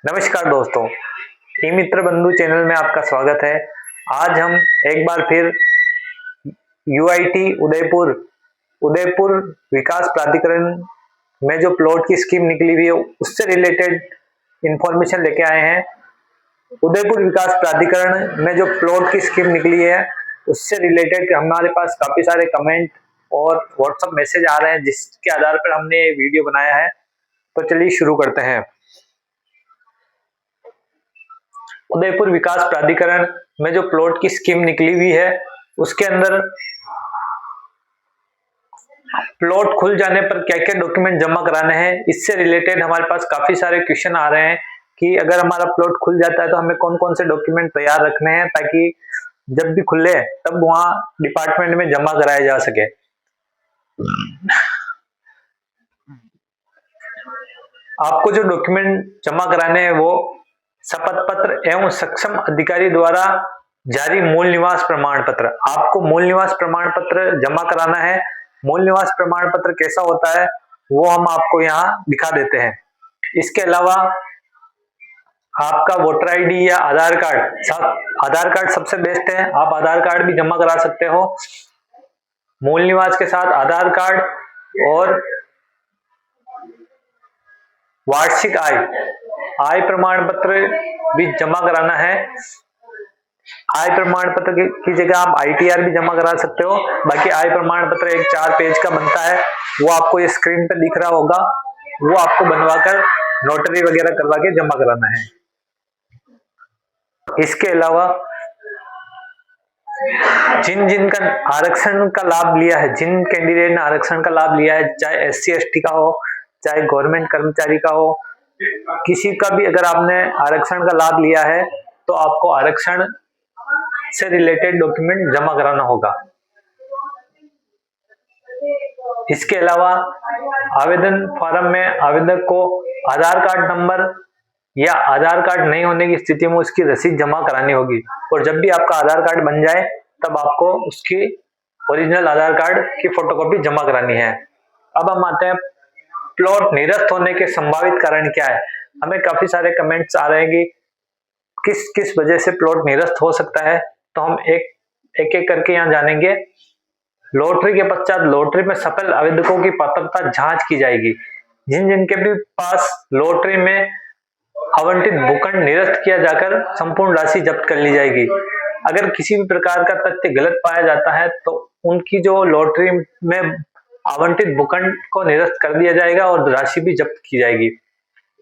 नमस्कार दोस्तों, ई मित्र बंधु चैनल में आपका स्वागत है। आज हम एक बार फिर यूआईटी उदयपुर उदयपुर विकास प्राधिकरण में जो प्लॉट की स्कीम निकली हुई है उससे रिलेटेड इंफॉर्मेशन लेके आए हैं। उदयपुर विकास प्राधिकरण में जो प्लॉट की स्कीम निकली है उससे रिलेटेड हमारे पास काफी सारे कमेंट और व्हाट्सएप मैसेज आ रहे हैं, जिसके आधार पर हमने ये वीडियो बनाया है। तो चलिए शुरू करते हैं। उदयपुर विकास प्राधिकरण में जो प्लॉट की स्कीम निकली हुई है उसके अंदर प्लॉट खुल जाने पर क्या क्या डॉक्यूमेंट जमा कराने हैं, इससे रिलेटेड हमारे पास काफी सारे क्वेश्चन आ रहे हैं कि अगर हमारा प्लॉट खुल जाता है तो हमें कौन कौन से डॉक्यूमेंट तैयार रखने हैं ताकि जब भी खुले तब वहां डिपार्टमेंट में जमा कराया जा सके। आपको जो डॉक्यूमेंट जमा कराने हैं वो शपथ पत्र एवं सक्षम अधिकारी द्वारा जारी मूल निवास प्रमाण पत्र। आपको मूल निवास प्रमाण पत्र जमा कराना है। मूल निवास प्रमाण पत्र कैसा होता है वो हम आपको यहाँ दिखा देते हैं। इसके अलावा आपका वोटर आईडी या आधार कार्ड, आधार कार्ड सबसे बेस्ट है, आप आधार कार्ड भी जमा करा सकते हो। मूल निवास के साथ आधार कार्ड और वार्षिक आय प्रमाण पत्र भी जमा कराना है। आय प्रमाण पत्र की जगह आप आईटीआर भी जमा करा सकते हो। बाकी आय प्रमाण पत्र एक 4 पेज का बनता है, वो आपको ये स्क्रीन पर दिख रहा होगा, वो आपको बनवाकर नोटरी वगैरह करवा के जमा कराना है। इसके अलावा जिन का आरक्षण का लाभ लिया है, जिन कैंडिडेट ने आरक्षण का लाभ लिया है, चाहे एससी एसटी का हो चाहे गवर्नमेंट कर्मचारी का हो, किसी का भी अगर आपने आरक्षण का लाभ लिया है तो आपको आरक्षण से रिलेटेड डॉक्यूमेंट जमा कराना होगा। इसके अलावा आवेदन फॉर्म में आवेदक को आधार कार्ड नंबर या आधार कार्ड नहीं होने की स्थिति में उसकी रसीद जमा करानी होगी, और जब भी आपका आधार कार्ड बन जाए तब आपको उसकी ओरिजिनल आधार कार्ड की फोटोकॉपी जमा करानी है। अब हम आते हैं प्लॉट निरस्त होने के संभावित कारण क्या है। हमें काफी सारे कमेंट्स आ रहे हैं कि किस किस वजह से प्लॉट निरस्त हो सकता है, तो हम एक करके यहाँ जानेंगे। लॉटरी के पश्चात लॉटरी में सफल आवेदकों की पात्रता जांच की जाएगी। जिनके भी पास लॉटरी में आवंटित भूखंड निरस्त किया जाकर संपूर्ण राशि जब्त कर ली जाएगी। अगर किसी भी प्रकार का तथ्य गलत पाया जाता है तो उनकी जो लॉटरी में आवंटित भूखंड को निरस्त कर दिया जाएगा और राशि भी जब्त की जाएगी।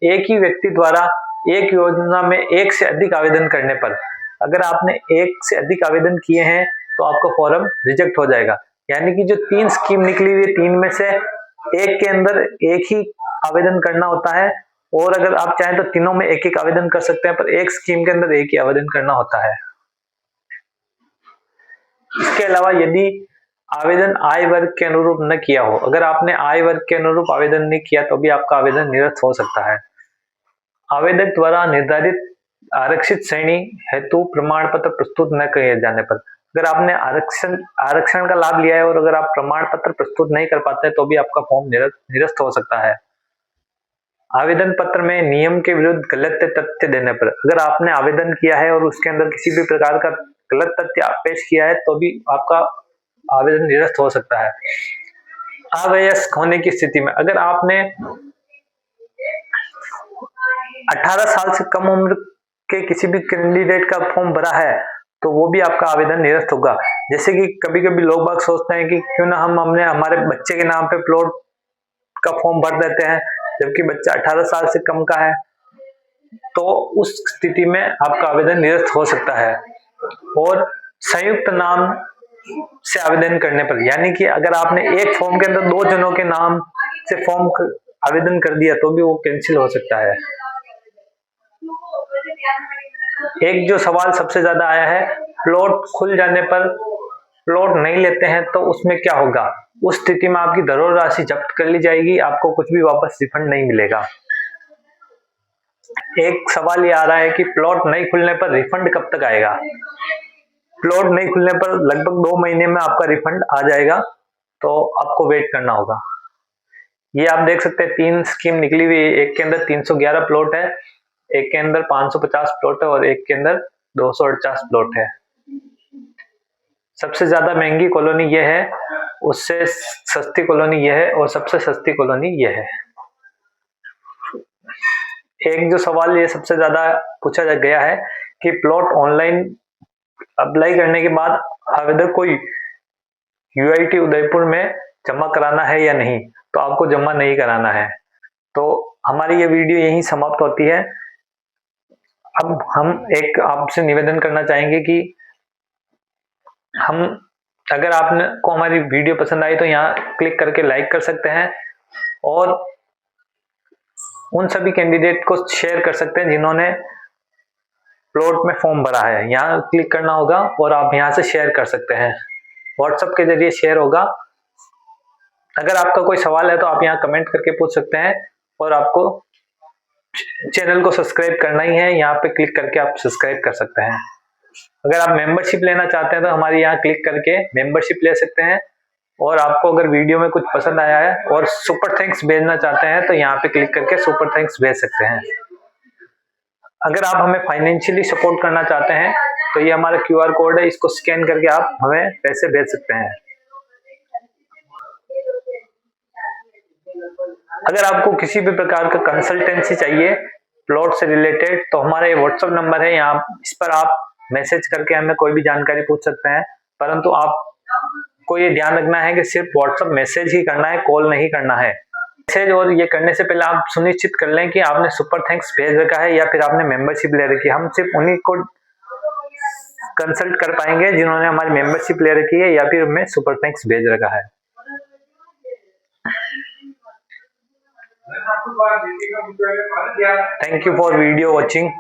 एक ही व्यक्ति द्वारा एक योजना में एक से अधिक आवेदन करने पर, अगर आपने एक से अधिक आवेदन किए हैं तो आपका फॉर्म रिजेक्ट हो जाएगा। यानी कि जो 3 स्कीम निकली हुई है, 3 में से एक के अंदर एक ही आवेदन करना होता है, और अगर आप चाहें तो तीनों में एक एक आवेदन कर सकते हैं, पर एक स्कीम के अंदर एक ही आवेदन करना होता है। इसके अलावा यदि आवेदन आय वर्ग के अनुरूप न किया हो, अगर आपने आय वर्ग के अनुरूप आवेदन नहीं किया तो भी आपका आवेदन निरस्त हो सकता है। आवेदक द्वारा निर्धारित आरक्षित श्रेणी हेतु प्रमाण पत्र प्रस्तुत न किए जाने पर, अगर आपने आरक्षण का लाभ लिया है और अगर आप प्रमाण पत्र प्रस्तुत नहीं कर पाते तो भी आपका फॉर्म निरस्त हो सकता है। आवेदन पत्र में नियम के विरुद्ध गलत तथ्य देने पर, अगर आपने आवेदन किया है और उसके अंदर किसी भी प्रकार का गलत तथ्य पेश किया है तो भी आपका आवेदन निरस्त हो सकता है। अवयस्क होने की स्थिति में, अगर आपने 18 साल से कम उम्र के किसी भी कैंडिडेट का फॉर्म भरा है तो वो भी आपका आवेदन निरस्त होगा। जैसे कि कभी कभी लोग बाग सोचते हैं कि क्यों ना हम हमारे बच्चे के नाम पे प्लॉट का फॉर्म भर देते हैं, जबकि बच्चा 18 साल से कम का है, तो उस स्थिति में आपका आवेदन निरस्त हो सकता है। और संयुक्त नाम से आवेदन करने पर, यानी कि अगर आपने एक फॉर्म के अंदर 2 जनों के नाम से फॉर्म आवेदन कर दिया तो भी वो कैंसिल हो सकता है। एक जो सवाल सबसे ज्यादा आया है, प्लॉट खुल जाने पर प्लॉट नहीं लेते हैं तो उसमें क्या होगा। उस स्थिति में आपकी धरोहर राशि जब्त कर ली जाएगी, आपको कुछ भी वापस रिफंड नहीं मिलेगा। एक सवाल ये आ रहा है कि प्लॉट नहीं खुलने पर रिफंड कब तक आएगा। प्लॉट नहीं खुलने पर लगभग 2 महीने में आपका रिफंड आ जाएगा, तो आपको वेट करना होगा। ये आप देख सकते हैं 3 स्कीम निकली हुई है, एक के अंदर 311 प्लॉट है, एक के अंदर 550 प्लॉट है और एक के अंदर 248 प्लॉट है। सबसे ज्यादा महंगी कॉलोनी ये है, उससे सस्ती कॉलोनी ये है और सबसे सस्ती कॉलोनी ये है। एक जो सवाल ये सबसे ज्यादा पूछा गया है कि प्लॉट ऑनलाइन अप्लाई करने के बाद आवेदक को यूआईटी उदयपुर में जमा कराना है या नहीं, तो आपको जमा नहीं कराना है। तो हमारी ये वीडियो यहीं समाप्त होती है। अब हम एक आपसे निवेदन करना चाहेंगे कि अगर आपने को हमारी वीडियो पसंद आई तो यहाँ क्लिक करके लाइक कर सकते हैं और उन सभी कैंडिडेट को शेयर कर सकते हैं जिन्होंने प्लॉट में फॉर्म भरा है। यहाँ क्लिक करना होगा और आप यहाँ से शेयर कर सकते हैं, व्हाट्सएप के जरिए शेयर होगा। अगर आपका कोई सवाल है तो आप यहाँ कमेंट करके पूछ सकते हैं और आपको चैनल को सब्सक्राइब करना ही है, यहाँ पे क्लिक करके आप सब्सक्राइब कर सकते हैं। अगर आप मेंबरशिप लेना चाहते हैं तो हमारे यहाँ क्लिक करके मेंबरशिप ले सकते हैं। और आपको अगर वीडियो में कुछ पसंद आया है और सुपर थैंक्स भेजना चाहते हैं तो यहाँ पे क्लिक करके सुपर थैंक्स भेज सकते हैं। अगर आप हमें फाइनेंशियली सपोर्ट करना चाहते हैं तो ये हमारा QR कोड है, इसको स्कैन करके आप हमें पैसे भेज सकते हैं। अगर आपको किसी भी प्रकार का कंसल्टेंसी चाहिए प्लॉट से रिलेटेड तो हमारा ये व्हाट्सएप नंबर है, यहाँ इस पर आप मैसेज करके हमें कोई भी जानकारी पूछ सकते हैं। परंतु आपको ये ध्यान रखना है कि सिर्फ व्हाट्सएप मैसेज ही करना है, कॉल नहीं करना है। मैसेज और ये करने से पहले आप सुनिश्चित कर लें कि आपने सुपर थैंक्स भेज रखा है या फिर आपने मेंबरशिप ले रखी है। हम सिर्फ उन्हीं को कंसल्ट कर पाएंगे जिन्होंने हमारी मेंबरशिप ले रखी है या फिर हमें सुपर थैंक्स भेज रखा है। Thank you for video watching.